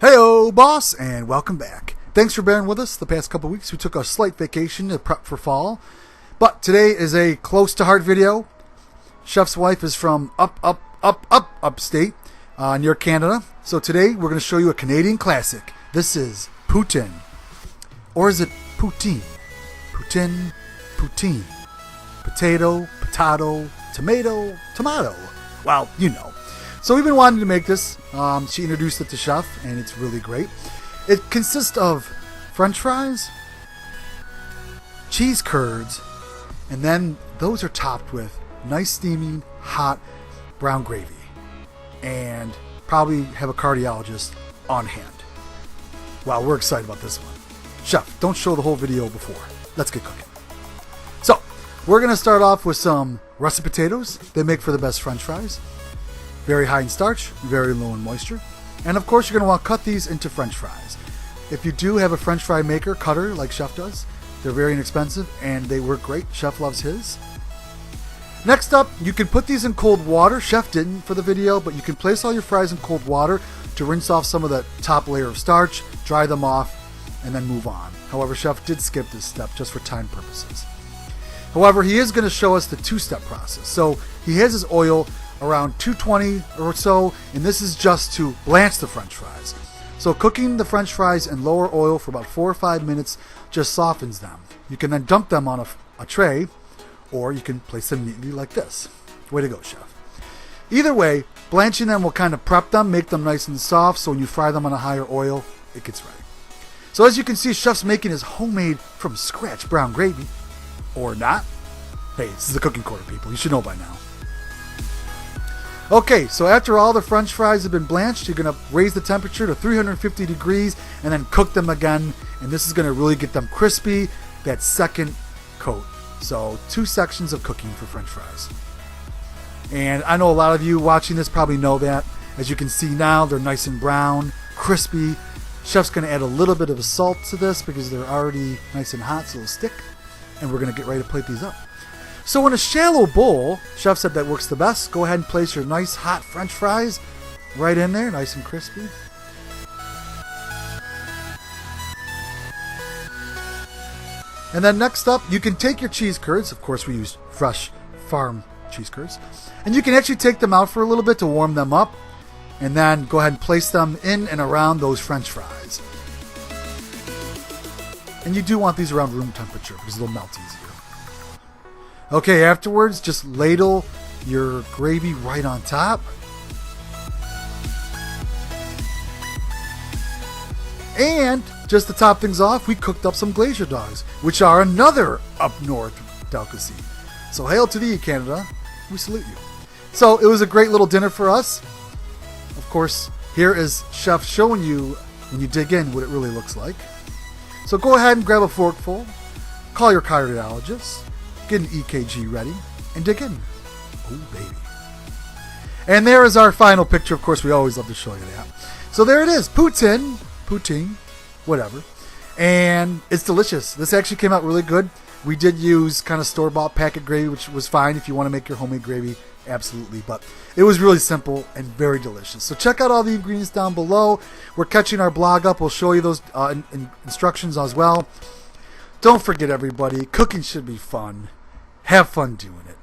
Heyo, boss, and welcome back. Thanks for bearing with us the past couple weeks. We took a slight vacation to prep for fall, but today is a close-to-heart video. Chef's wife is from upstate near Canada, so today we're going to show you a Canadian classic. This is Poutine, or is it Poutine? Poutine. Potato, tomato. Well, you know. So we've been wanting to make this. She introduced it to Chef, and it's really great. It consists of French fries, cheese curds, and then those are topped with nice steaming, hot brown gravy. And probably have a cardiologist on hand. Wow, we're excited about this one. Chef, don't show the whole video before. Let's get cooking. So, we're going to start off with some russet potatoes. They make for the best French fries. Very high in starch, very low in moisture. And of course, you're going to want to cut these into French fries. If you do have a French fry maker, cutter, like Chef does, they're very inexpensive and they work great. Chef loves his. Next up, you can put these in cold water. Chef didn't for the video, but you can place all your fries in cold water to rinse off some of the top layer of starch, dry them off, and then move on. However, Chef did skip this step just for time purposes. However, he is going to show us the two-step process. So he has his oil around 220 or so, and this is just to blanch the French fries. So cooking the French fries in lower oil for about 4 or 5 minutes just softens them. You can then dump them on a tray, or you can place them neatly like this. Way to go, Chef. Either way, blanching them will kind of prep them, make them nice and soft, so when you fry them on a higher oil, it gets ready. So as you can see, Chef's making his homemade from scratch brown gravy. Or not. Hey, this is a cooking corner, people. You should know by now. Okay, so after all the French fries have been blanched, you're going to raise the temperature to 350 degrees and then cook them again. And this is going to really get them crispy, that second coat. So 2 sections of cooking for French fries. And I know a lot of you watching this probably know that. As you can see now, they're nice and brown, crispy. Chef's going to add a little bit of salt to this because they're already nice and hot, so they'll stick. And we're going to get ready to plate these up. So in a shallow bowl, Chef said that works the best. Go ahead and place your nice hot French fries right in there, nice and crispy. And then next up, you can take your cheese curds. Of course, we use fresh farm cheese curds. And you can actually take them out for a little bit to warm them up. And then go ahead and place them in and around those French fries. And you do want these around room temperature because they'll melt easier. Okay, afterwards, just ladle your gravy right on top. And just to top things off, we cooked up some glacier dogs, which are another up north delicacy. So hail to thee, Canada. We salute you. So it was a great little dinner for us. Of course, here is Chef showing you, when you dig in, what it really looks like. So go ahead and grab a forkful, call your cardiologist, get an EKG ready, and dig in. Oh, baby. And there is our final picture. Of course, we always love to show you that. So there it is, Poutine, whatever. And it's delicious. This actually came out really good. We did use kind of store-bought packet gravy, which was fine if you want to make your homemade gravy, absolutely. But it was really simple and very delicious. So check out all the ingredients down below. We're catching our blog up. We'll show you those instructions as well. Don't forget, everybody, cooking should be fun. Have fun doing it.